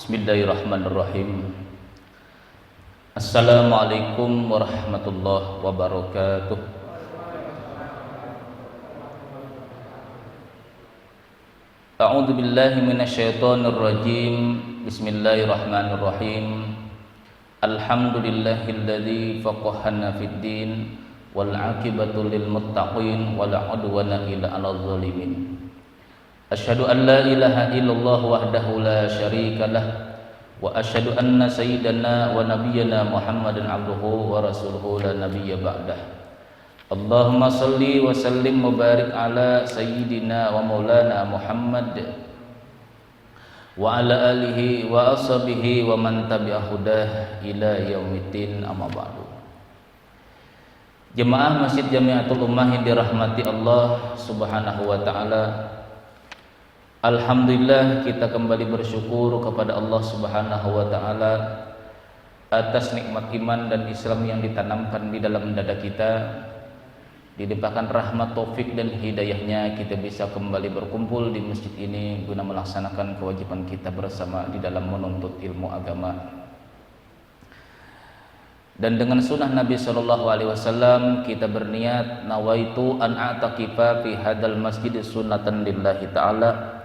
Bismillahirrahmanirrahim. Assalamualaikum warahmatullahi wabarakatuh. A'udzu billahi minasyaitonir rajim. Bismillahirrahmanirrahim. Alhamdulillahilladzi faqahana fid din wal 'aqibatu lil muttaqin wala 'udwana illa 'alal zalimin. Asyhadu an la ilaha illallah wahdahu la syarika lah wa asyhadu anna sayyidana wa nabiyyana Muhammadan abduhu wa rasuluhu la nabiyya ba'dah. Allahumma salli wa sallim wa barik ala sayyidina wa maulana Muhammad wa ala alihi wa ashabihi wa man tabi'a hudah ila yaumiddin, amma ba'du. Jemaah Masjid Jamiatul Ummah yang dirahmati Allah Subhanahu wa taala, alhamdulillah kita kembali bersyukur kepada Allah Subhanahu wa taala atas nikmat iman dan Islam yang ditanamkan di dalam dada kita. Dilimpahkan rahmat, taufik dan hidayahnya, kita bisa kembali berkumpul di masjid ini guna melaksanakan kewajiban kita bersama di dalam menuntut ilmu agama. Dan dengan sunnah Nabi SAW kita berniat, nawaitu an a'taqifa fi hadal masjid sunnatan lillahi ta'ala.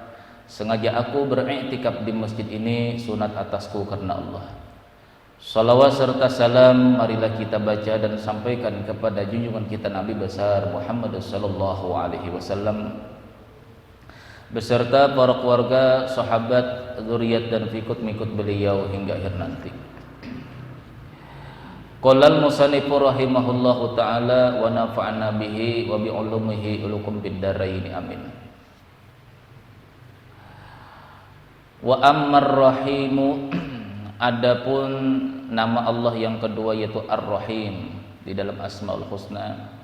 Sengaja aku beriktikaf di masjid ini sunat atasku karena Allah. Salawat serta salam marilah kita baca dan sampaikan kepada junjungan kita Nabi besar Muhammad sallallahu alaihi wasallam beserta para keluarga, sahabat, zuriat dan fikut-mikut beliau hingga akhir nanti. Qala al-musannifu rahimahullahu taala wa nafa'ana bihi wa bi ulumihi ulukum bid darain, amin. Wa ammar rahimu, adapun nama Allah yang kedua yaitu Ar-Rahim di dalam Asmaul Husna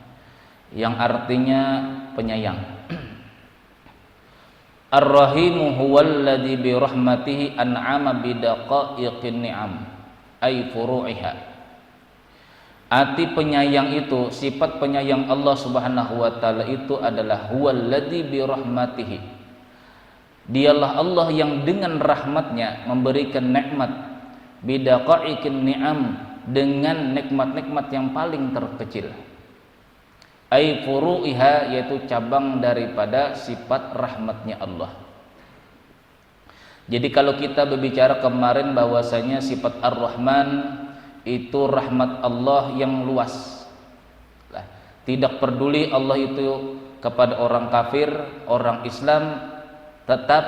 yang artinya penyayang. Ar-Rahimu huwallazi bi rahmatihi an'ama bi daqaiqin ni'am ay furu'iha. Arti penyayang itu, sifat penyayang Allah Subhanahu wa taala itu adalah huwallazi bi rahmatihi. Dialah Allah yang dengan rahmatnya memberikan nikmat, bidaqaiqin ni'am, dengan nikmat-nikmat yang paling terkecil. Ai furu'iha, yaitu cabang daripada sifat rahmatnya Allah. Jadi kalau kita berbicara kemarin bahwasanya sifat Ar-Rahman itu rahmat Allah yang luas. Tidak peduli Allah itu kepada orang kafir, orang Islam, tetap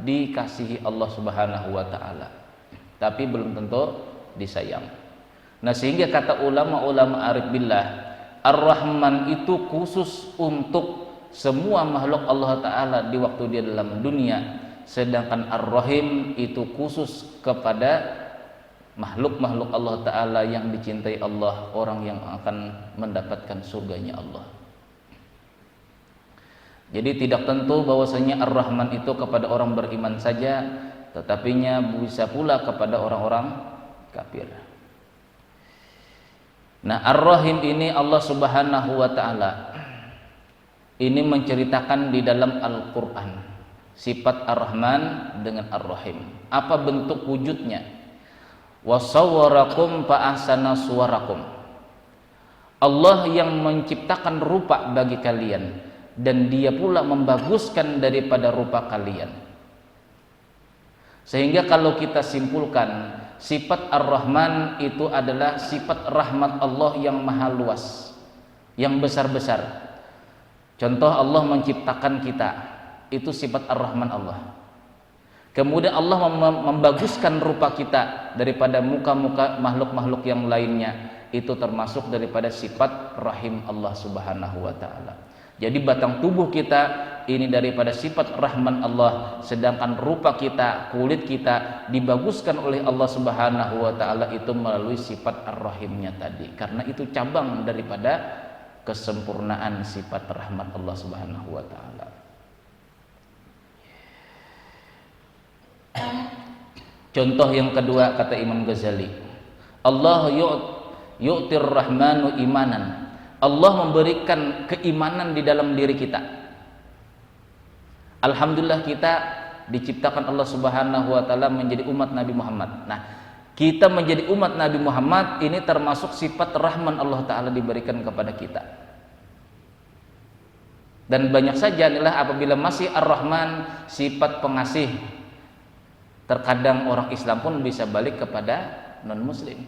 dikasihi Allah Subhanahu wa taala, tapi belum tentu disayang. Nah, sehingga kata ulama-ulama arif billah, Ar-Rahman itu khusus untuk semua makhluk Allah taala di waktu dia dalam dunia, sedangkan Ar-Rahim itu khusus kepada makhluk-makhluk Allah taala yang dicintai Allah, orang yang akan mendapatkan surganya Allah. Jadi tidak tentu bahwasanya Ar-Rahman itu kepada orang beriman saja, tetapinya bisa pula kepada orang-orang kafir. Nah, Ar-Rahim ini Allah Subhanahu wa taala ini menceritakan di dalam Al-Qur'an sifat Ar-Rahman dengan Ar-Rahim. Apa bentuk wujudnya? Wa sawwarakum fa ahsana suwarakum. Allah yang menciptakan rupa bagi kalian dan dia pula membaguskan daripada rupa kalian. Sehingga kalau kita simpulkan, sifat Ar-Rahman itu adalah sifat rahmat Allah yang maha luas, yang besar-besar. Contoh, Allah menciptakan kita, itu sifat Ar-Rahman Allah. Kemudian Allah membaguskan rupa kita daripada muka-muka makhluk-makhluk yang lainnya, itu termasuk daripada sifat rahim Allah Subhanahu wa taala. Jadi batang tubuh kita ini daripada sifat rahman Allah, sedangkan rupa kita, kulit kita dibaguskan oleh Allah Subhanahu wa taala itu melalui sifat Ar-Rahimnya tadi. Karena itu cabang daripada kesempurnaan sifat rahmat Allah Subhanahu wa taala. Contoh yang kedua kata Imam Ghazali, Allah yu'tir rahmanu imanan. Allah memberikan keimanan di dalam diri kita. Alhamdulillah kita diciptakan Allah Subhanahu wa taala menjadi umat Nabi Muhammad. Nah, kita menjadi umat Nabi Muhammad ini termasuk sifat rahman Allah taala diberikan kepada kita. Dan banyak saja inilah apabila masih Ar-Rahman, sifat pengasih, terkadang orang Islam pun bisa balik kepada non-muslim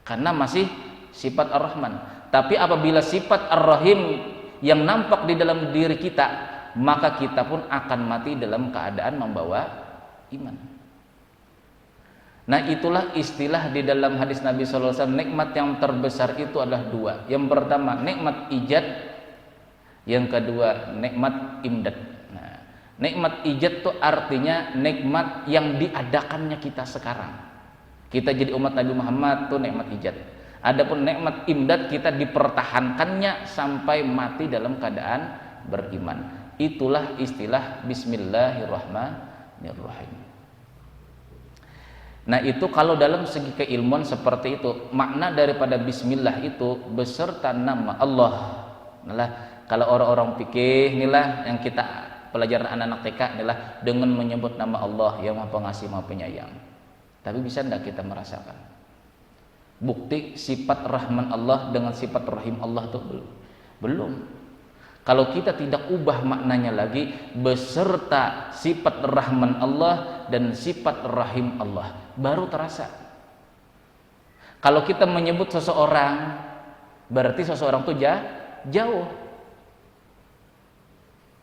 karena masih sifat Ar-Rahman. Tapi apabila sifat Ar-Rahim yang nampak di dalam diri kita, maka kita pun akan mati dalam keadaan membawa iman. Nah, itulah istilah di dalam hadis Nabi SAW, nikmat yang terbesar itu adalah dua. Yang pertama nikmat ijad, yang kedua nikmat imdad. Nah, nikmat ijad itu artinya nikmat yang diadakannya kita sekarang. Kita jadi umat Nabi Muhammad itu nikmat ijad. Adapun nikmat imdad, kita dipertahankannya sampai mati dalam keadaan beriman. Itulah istilah Bismillahirrahmanirrahim. Nah, itu kalau dalam segi keilmuan seperti itu. Makna daripada Bismillah itu beserta nama Allah. Nah, kalau orang-orang fikih inilah yang kita pelajaran anak-anak TK inilah dengan menyebut nama Allah yang Maha Pengasih Maha Penyayang. Tapi bisa tidak kita merasakan bukti sifat rahman Allah dengan sifat rahim Allah itu belum. Kalau kita tidak ubah maknanya lagi beserta sifat rahman Allah dan sifat rahim Allah, baru terasa. Kalau kita menyebut seseorang, berarti seseorang itu jauh.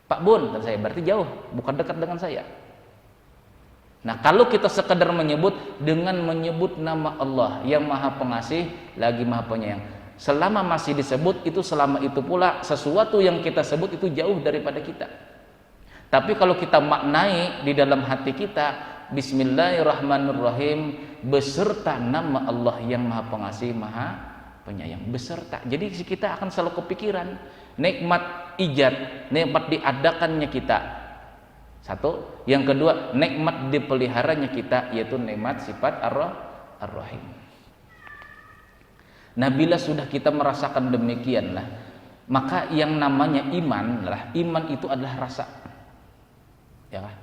Pak Bun, kata saya, berarti jauh, bukan dekat dengan saya. Nah, kalau kita sekedar menyebut dengan menyebut nama Allah yang Maha Pengasih lagi Maha Penyayang, selama masih disebut itu, selama itu pula sesuatu yang kita sebut itu jauh daripada kita. Tapi kalau kita maknai di dalam hati kita Bismillahirrahmanirrahim beserta nama Allah yang Maha Pengasih Maha Penyayang, beserta, jadi kita akan selalu kepikiran nikmat ijad, nikmat diadakannya kita. Satu, yang kedua nikmat dipeliharanya kita, yaitu nikmat sifat Ar-Rahim. Nah, bila sudah kita merasakan demikianlah, maka yang namanya iman itu adalah rasa. Ya kan?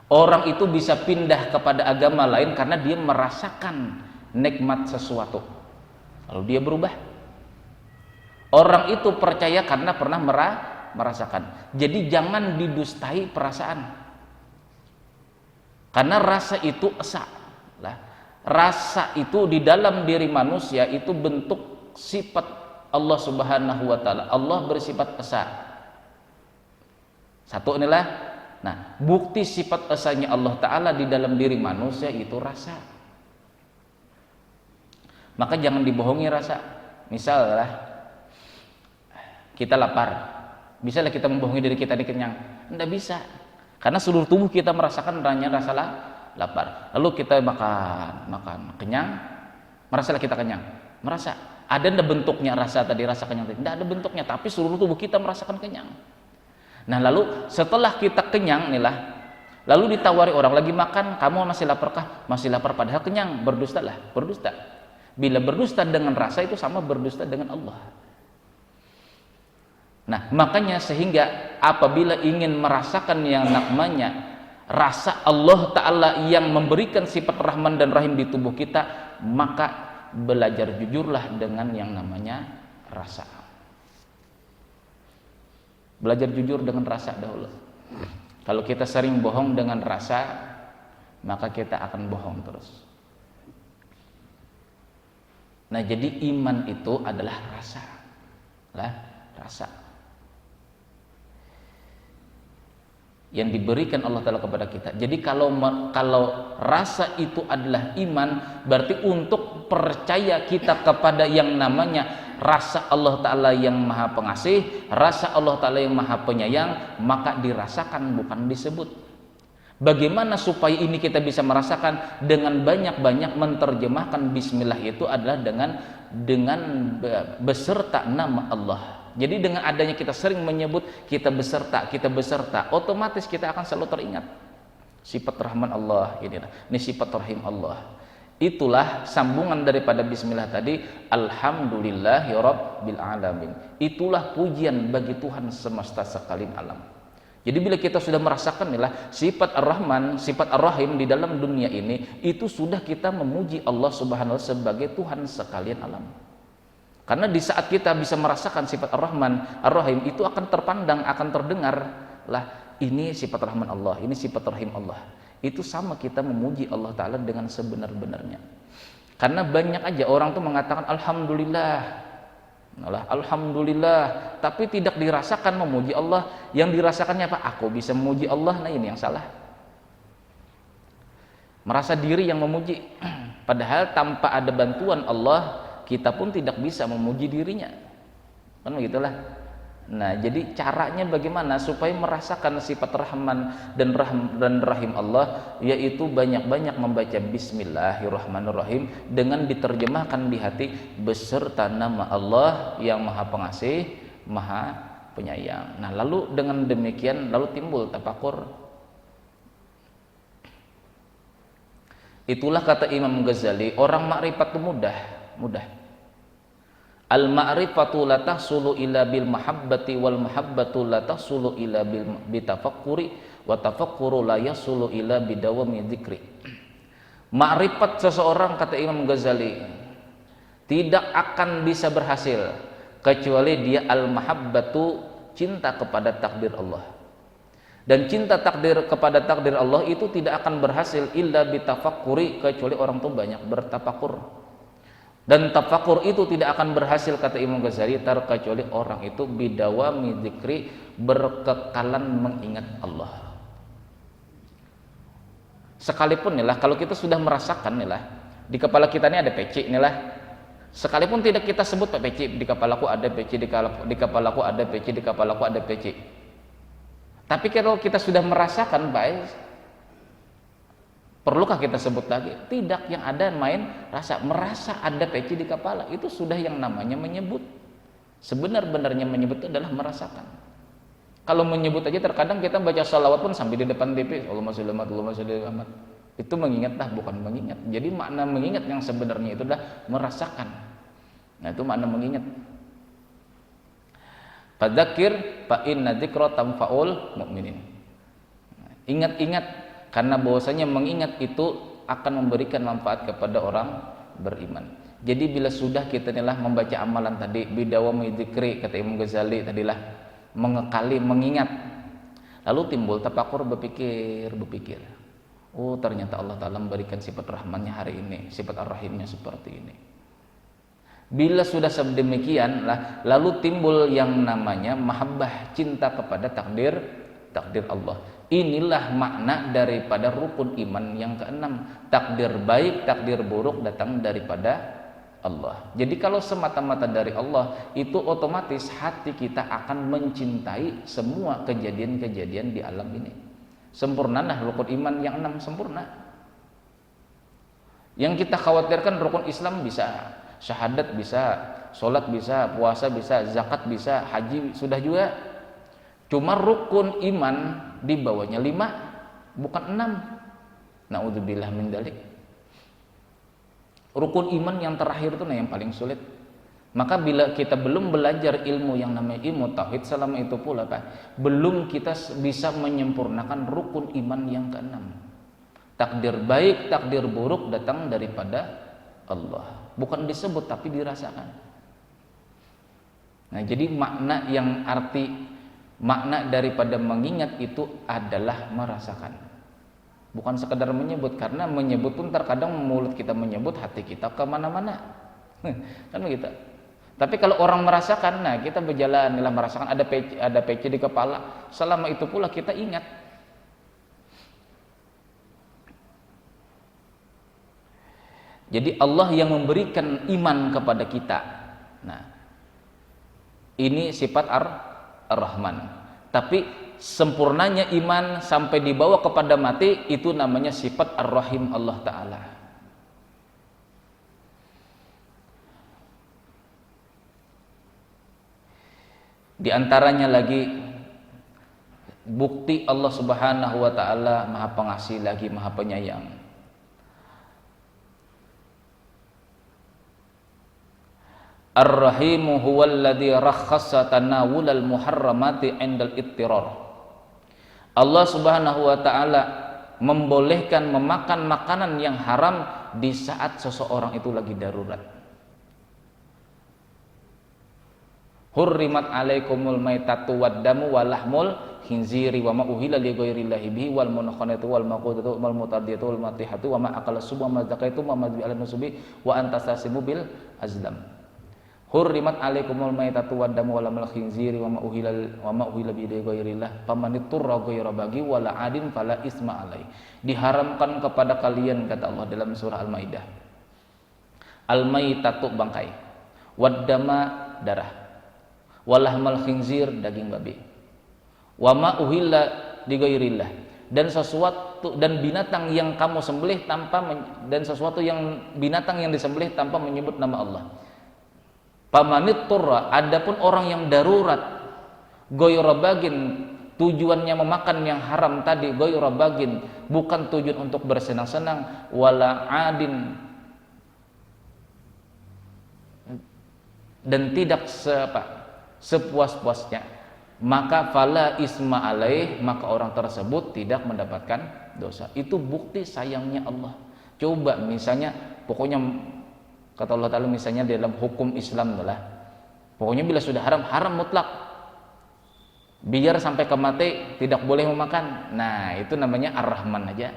Orang itu bisa pindah kepada agama lain karena dia merasakan nikmat sesuatu, lalu dia berubah. Orang itu percaya karena pernah merasakan. Jadi jangan didustai perasaan, karena rasa itu esa. Rasa itu di dalam diri manusia itu bentuk sifat Allah Subhanahu wa taala. Allah bersifat esa. Satu inilah. Nah, bukti sifat esanya Allah taala di dalam diri manusia itu rasa. Maka jangan dibohongi rasa. Misalnya kita lapar, bisalah kita membohongi diri kita ini kenyang? Tidak bisa, karena seluruh tubuh kita merasakan rasa lapar. Lalu kita makan kenyang, merasalah kita kenyang, merasa. Ada ndak bentuknya rasa tadi, rasa kenyang tadi? Tidak ada bentuknya, tapi seluruh tubuh kita merasakan kenyang. Nah, lalu setelah kita kenyang inilah, lalu ditawari orang lagi makan, kamu masih laparkah? Masih lapar, padahal kenyang. Berdustalah, berdusta. Bila berdusta dengan rasa itu sama berdusta dengan Allah. Nah, makanya sehingga apabila ingin merasakan yang namanya rasa Allah Ta'ala yang memberikan sifat Rahman dan Rahim di tubuh kita, maka belajar jujurlah dengan yang namanya rasa. Belajar jujur dengan rasa dahulu. Kalau kita sering bohong dengan rasa, maka kita akan bohong terus. Nah, jadi iman itu adalah rasa. Rasa yang diberikan Allah Ta'ala kepada kita. Jadi kalau rasa itu adalah iman, berarti untuk percaya kita kepada yang namanya rasa Allah Ta'ala yang Maha Pengasih, rasa Allah Ta'ala yang Maha Penyayang, maka dirasakan bukan disebut. Bagaimana supaya ini kita bisa merasakan? Dengan banyak-banyak menerjemahkan bismillah itu adalah dengan beserta nama Allah. Jadi dengan adanya kita sering menyebut kita beserta, otomatis kita akan selalu teringat sifat Rahman Allah ini sifat Rahim Allah. Itulah sambungan daripada bismillah tadi, alhamdulillahirabbil alamin. Itulah pujian bagi Tuhan semesta sekalian alam. Jadi bila kita sudah merasakan inilah sifat Ar-Rahman, sifat Ar-Rahim di dalam dunia ini, itu sudah kita memuji Allah Subhanahu wa taala sebagai Tuhan sekalian alam. Karena di saat kita bisa merasakan sifat Ar-Rahman, Ar-Rahim, itu akan terpandang, akan terdengar lah, ini sifat Rahman Allah, ini sifat Rahim Allah. Itu sama kita memuji Allah Ta'ala dengan sebenar-benarnya. Karena banyak aja orang tuh mengatakan Alhamdulillah, Alhamdulillah, tapi tidak dirasakan memuji Allah. Yang dirasakannya apa? Aku bisa memuji Allah. Nah, ini yang salah. Merasa diri yang memuji, padahal tanpa ada bantuan Allah, kita pun tidak bisa memuji dirinya. Kan begitulah. Nah, jadi caranya bagaimana supaya merasakan sifat Rahman dan Rahim Allah, yaitu banyak-banyak membaca Bismillahirrahmanirrahim dengan diterjemahkan di hati beserta nama Allah yang Maha Pengasih, Maha Penyayang. Nah, lalu dengan demikian lalu timbul tafakur. Itulah kata Imam Ghazali, orang makrifat itu mudah. Al-ma'rifatu la tahsulu illa bil mahabbati wal mahabbatu la tahsulu illa bil bitafakkuri wa tafakkuru la yasulu illa bidawami dzikri. Ma'rifat seseorang, kata Imam Ghazali, tidak akan bisa berhasil kecuali dia al-mahabbatu, cinta kepada takdir Allah. Dan cinta kepada takdir Allah itu tidak akan berhasil illa bitafakkuri, kecuali orang itu banyak bertafakur. Dan tafakur itu tidak akan berhasil, kata Imam Ghazali, terkecuali orang itu bidawami dzikri, berkekalan mengingat Allah. Sekalipun inilah, kalau kita sudah merasakan inilah di kepala kita ini ada peci inilah, sekalipun tidak kita sebut Pak peci, di kepalaku ada peci, di kepalaku ada peci, di kepalaku ada peci. Tapi kalau kita sudah merasakan, baik, perlukah kita sebut lagi? Tidak, yang ada main merasa ada peci di kepala, itu sudah yang namanya menyebut. Sebenar-benarnya menyebut itu adalah merasakan. Kalau menyebut aja terkadang kita baca salawat pun sambil di depan TV, Allahumma sholli Muhammad. Itu mengingatlah, bukan mengingat. Jadi makna mengingat yang sebenarnya itu adalah merasakan. Nah, itu makna mengingat. Fadzakir fa inna dzikra tanfa'ul mu'minin. Ingat-ingat, karena bahwasanya mengingat itu akan memberikan manfaat kepada orang beriman. Jadi bila sudah kita inilah membaca amalan tadi bidawami dzikri, kata Imam Ghazali tadilah, mengekali mengingat, lalu timbul tafakur, berpikir. Oh, ternyata Allah Ta'ala memberikan sifat Rahmannya hari ini, sifat Ar-Rahimnya seperti ini. Bila sudah sedemikian lah, lalu timbul yang namanya mahabbah, cinta kepada takdir Allah. Inilah makna daripada rukun iman yang keenam. Takdir baik, takdir buruk datang daripada Allah. Jadi kalau semata-mata dari Allah, itu otomatis hati kita akan mencintai semua kejadian-kejadian di alam ini. Sempurnalah rukun iman yang 6, sempurna. Yang kita khawatirkan rukun Islam bisa, syahadat bisa, sholat bisa, puasa bisa, zakat bisa, haji sudah juga. Cuma rukun iman di bawahnya 5, bukan 6. Naudzubillah min dzalik. Rukun iman yang terakhir itu yang paling sulit. Maka bila kita belum belajar ilmu yang namanya ilmu tauhid, selama itu pula Pak, belum kita bisa menyempurnakan rukun iman yang ke-6. Takdir baik, takdir buruk datang daripada Allah. Bukan disebut tapi dirasakan. Nah, jadi makna daripada mengingat itu adalah merasakan, bukan sekadar menyebut. Karena menyebut pun terkadang mulut kita menyebut, hati kita kemana-mana, kan begitu. Tapi kalau orang merasakan, nah kita berjalan dalam merasakan ada peci di kepala, selama itu pula kita ingat. Jadi Allah yang memberikan iman kepada kita. Nah, ini sifat Ar-Rahman. Tapi sempurnanya iman sampai dibawa kepada mati, itu namanya sifat Ar-Rahim Allah Ta'ala. Di antaranya lagi bukti Allah Subhanahu wa Ta'ala Maha Pengasih lagi Maha Penyayang. Ar-Rahimu huwalladzi rakhassa tanawulal muharramati 'indal ittirar. Allah Subhanahu wa taala membolehkan memakan makanan yang haram di saat seseorang itu lagi darurat. Hurrimat alaikumul maitatu waddamu walahmul khinziri wa ma uhilla li ghairillahi bihi wal munakhanatu wal maqudatu wal mutadiyatu wal matihatu wa ma akala subu ma zakaitu wa ma ala nusubi wa antastasimu bil azlam. Hurrimat alaikumul maitatu waddamu walahmul khinziri wa ma uhilla bi ghairillah famanitturra ghaira bagi wala adin fala isma alai. Diharamkan kepada kalian, kata Allah dalam surah Al-Maidah, al-maitatu bangkai, waddama darah, walahmal khinzir daging babi, wama uhilla digairillah, dan sesuatu dan binatang yang kamu sembelih tanpa dan sesuatu yang binatang yang disembelih tanpa menyebut nama Allah. Pamanit turra, adapun orang yang darurat, goyrobagin, tujuannya memakan yang haram tadi, goyrobagin, bukan tujuan untuk bersenang-senang, wala adin, dan tidak sepuas-puasnya, maka fala isma alaih, maka orang tersebut tidak mendapatkan dosa. Itu bukti sayangnya Allah. Coba misalnya, pokoknya kata Allah Ta'ala misalnya dalam hukum Islam adalah, pokoknya bila sudah haram, haram mutlak, biar sampai ke mati tidak boleh memakan. Nah itu namanya Ar-Rahman aja.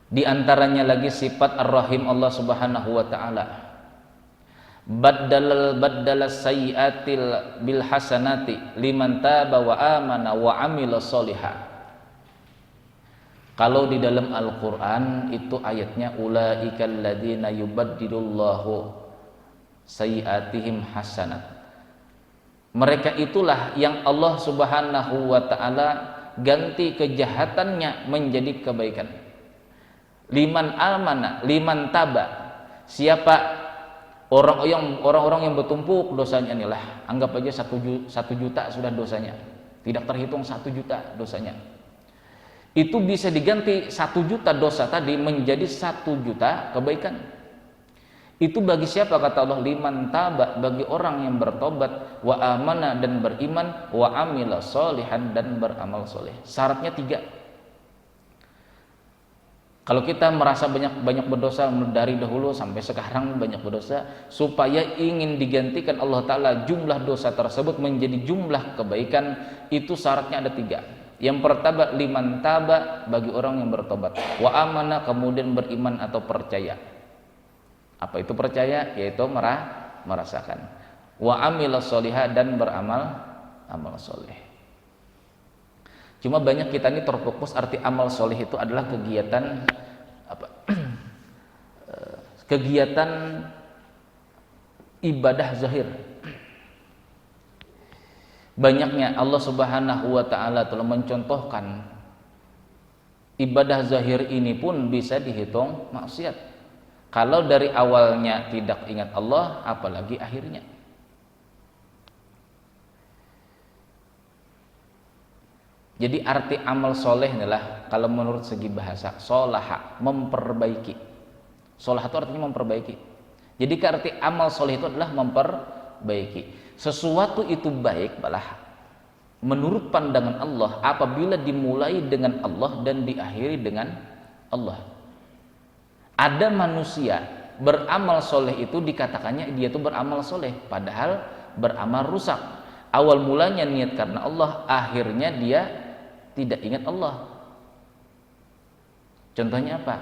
Di antaranya lagi sifat Ar-Rahim Allah Subhanahu wa taala. Baddala sayyiatil bil hasanati liman taba wa amana wa amila sholiha. Kalau di dalam Al-Qur'an itu ayatnya ulaikal ladzina yubaddilullahu sayyiatihim hasanat. Mereka itulah yang Allah Subhanahu wa taala ganti kejahatannya menjadi kebaikan. Liman amana, liman taba. Siapa orang-orang yang bertumpuk dosanya inilah, anggap aja 1 juta sudah dosanya, tidak terhitung 1 juta dosanya. Itu bisa diganti 1 juta dosa tadi menjadi 1 juta kebaikan. Itu bagi siapa, kata Allah, liman taba, bagi orang yang bertobat, wa amana dan beriman, wa amila sholihan dan beramal soleh. Syaratnya 3. Kalau kita merasa banyak berdosa dari dahulu sampai sekarang banyak berdosa, supaya ingin digantikan Allah Ta'ala jumlah dosa tersebut menjadi jumlah kebaikan, itu syaratnya ada 3. Yang pertama liman taba, bagi orang yang bertobat, wa amana, kemudian beriman atau percaya. Apa itu percaya? Yaitu merasakan. Wa amila sholihah, dan beramal amal soleh. Cuma banyak kita ini terfokus arti amal soleh itu adalah kegiatan kegiatan ibadah zahir. Banyaknya Allah Subhanahu wa taala telah mencontohkan ibadah zahir ini pun bisa dihitung maksiat. Kalau dari awalnya tidak ingat Allah, apalagi akhirnya. Jadi arti amal soleh adalah, kalau menurut segi bahasa, solaha, memperbaiki. Solah itu artinya memperbaiki. Jadi arti amal soleh itu adalah memperbaiki. Sesuatu itu baik balah menurut pandangan Allah apabila dimulai dengan Allah dan diakhiri dengan Allah. Ada manusia beramal soleh itu dikatakannya dia itu beramal soleh, padahal beramal rusak. Awal mulanya niat karena Allah, akhirnya dia tidak ingat Allah. Contohnya apa?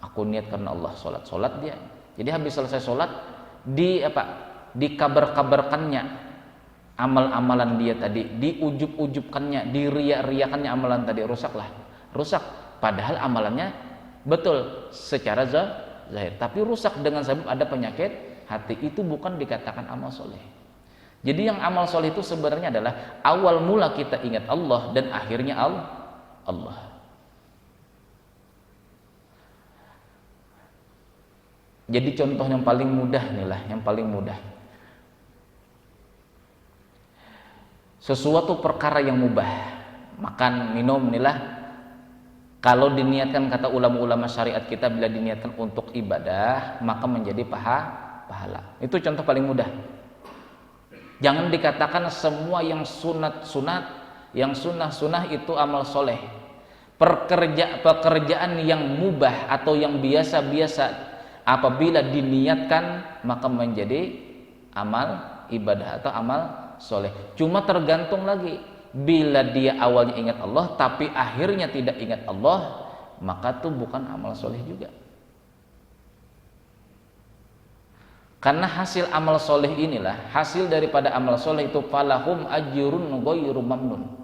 Aku niat karena Allah, sholat dia. Jadi habis selesai sholat dikabar-kabarkannya amal-amalan dia tadi, diujub-ujubkannya, diriak-riakannya amalan tadi, rusak. Padahal amalannya betul secara zahir, tapi rusak dengan sebab ada penyakit hati. Itu bukan dikatakan amal soleh. Jadi yang amal soleh itu sebenarnya adalah awal mula kita ingat Allah dan akhirnya Allah. Jadi contoh yang paling mudah inilah, yang paling mudah. Sesuatu perkara yang mubah, makan, minum inilah, kalau diniatkan, kata ulama-ulama syariat kita, bila diniatkan untuk ibadah, maka menjadi pahala. Itu contoh paling mudah. Jangan dikatakan semua yang sunat-sunat, yang sunnah-sunnah itu amal soleh. Pekerjaan yang mubah atau yang biasa-biasa apabila diniatkan maka menjadi amal ibadah atau amal soleh. Cuma tergantung lagi, bila dia awalnya ingat Allah tapi akhirnya tidak ingat Allah, maka itu bukan amal soleh juga. Karena hasil amal soleh inilah, hasil daripada amal soleh itu falahum ajrun ghairu mamnun,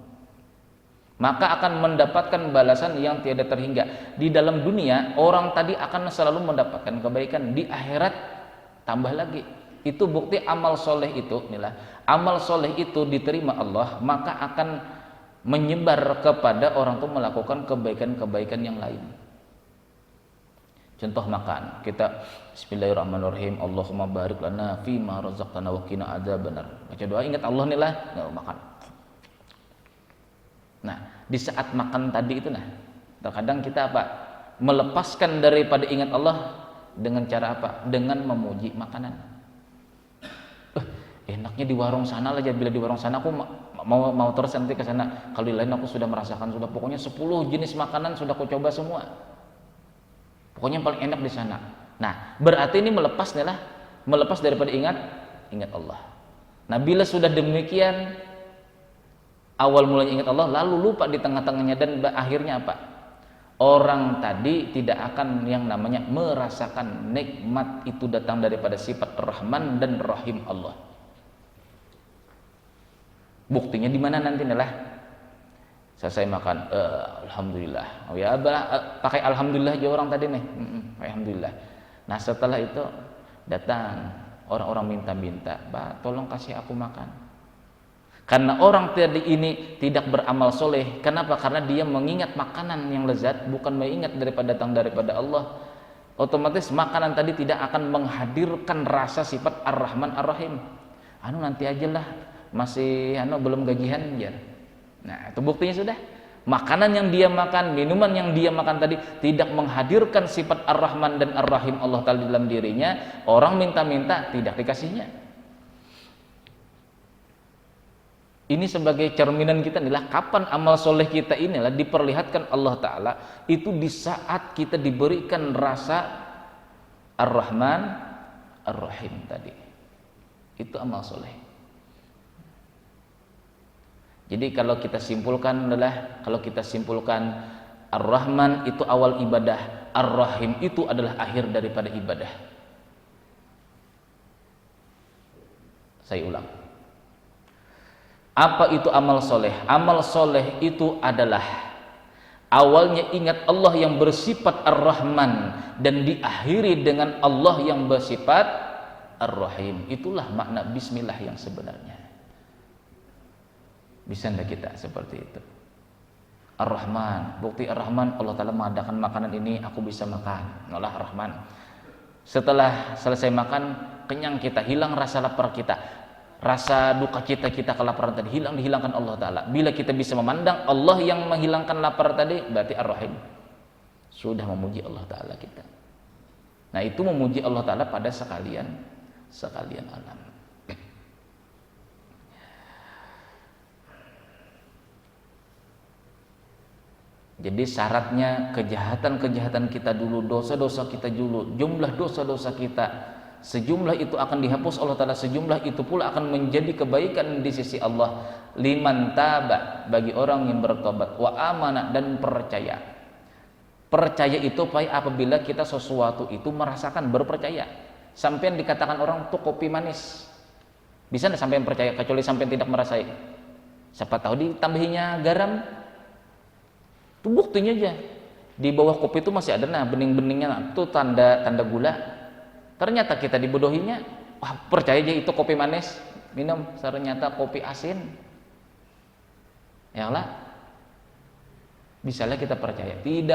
maka akan mendapatkan balasan yang tiada terhingga. Di dalam dunia orang tadi akan selalu mendapatkan kebaikan, di akhirat tambah lagi. Itu bukti amal soleh itu, inilah amal soleh itu diterima Allah, maka akan menyebar kepada orang itu melakukan kebaikan-kebaikan yang lain. Contoh makan, kita bismillahirrahmanirrahim, Allahumma barik lana fima razaqtana wa qina adzabannar. Baca doa, ingat Allah nih lah, makan. Nah, di saat makan tadi itu, terkadang kita apa? Melepaskan daripada ingat Allah dengan cara apa? Dengan memuji makanan. Enaknya di warung sana aja, bila di warung sana aku mau terus nanti ke sana. Kalau di lain aku sudah merasakan, sudah pokoknya 10 jenis makanan sudah aku coba semua. Pokoknya yang paling enak di sana. Nah, berarti ini melepas daripada ingat Allah. Nah, bila sudah demikian, awal mulanya ingat Allah, lalu lupa di tengah-tengahnya, dan akhirnya apa? Orang tadi tidak akan yang namanya merasakan nikmat itu datang daripada sifat Rahman dan Rahim Allah. Buktinya di mana nanti selesai makan, alhamdulillah. Oh ya, pakai alhamdulillah aja orang tadi nih. Alhamdulillah. Nah, setelah itu datang orang-orang minta-minta, "Pak, tolong kasih aku makan." Karena orang tadi ini tidak beramal soleh. Kenapa? Karena dia mengingat makanan yang lezat, bukan mengingat datang daripada Allah. Otomatis makanan tadi tidak akan menghadirkan rasa sifat Ar-Rahman Ar-Rahim. Nanti aja lah, masih belum gajian ya. Nah, itu buktinya sudah. Makanan yang dia makan, minuman yang dia makan tadi tidak menghadirkan sifat Ar-Rahman dan Ar-Rahim Allah Ta'ala dalam dirinya. Orang minta-minta tidak dikasihnya. Ini sebagai cerminan kita inilah kapan amal soleh kita inilah diperlihatkan Allah Ta'ala. Itu di saat kita diberikan rasa Ar-Rahman Ar-Rahim tadi. Itu amal soleh. Jadi kalau kita simpulkan Ar-Rahman itu awal ibadah, Ar-Rahim itu adalah akhir daripada ibadah. Saya ulang. Apa itu amal soleh? Amal soleh itu adalah awalnya ingat Allah yang bersifat Ar-Rahman dan diakhiri dengan Allah yang bersifat Ar-Rahim. Itulah makna bismillah yang sebenarnya. Bisa enggak kita seperti itu? Ar-Rahman, bukti Ar-Rahman, Allah Ta'ala mengadakan makanan ini, aku bisa makan. Allah Ar-Rahman. Setelah selesai makan, kenyang kita, hilang rasa lapar kita, rasa duka cita kita kelaparan tadi dihilangkan Allah Ta'ala. Bila kita bisa memandang Allah yang menghilangkan lapar tadi, berarti Ar-Rahim. Sudah memuji Allah Ta'ala kita. Nah, itu memuji Allah Ta'ala pada sekalian alam. Jadi syaratnya kejahatan-kejahatan kita dulu, dosa-dosa kita dulu, jumlah dosa-dosa kita sejumlah itu akan dihapus Allah Ta'ala, sejumlah itu pula akan menjadi kebaikan di sisi Allah. Liman taba, bagi orang yang bertobat, wa amana, dan percaya. Percaya itu apabila kita sesuatu itu merasakan, berpercaya. Sampai dikatakan orang tuh kopi manis, bisa nggak sampai percaya kecuali sampai tidak merasai? Siapa tahu ditambahinya garam, itu buktinya aja di bawah kopi itu masih ada bening-beningnya, itu tanda gula. Ternyata kita dibodohinya, wah percaya aja itu kopi manis, minum, ternyata kopi asin. Ya lah, misalnya kita percaya, tidak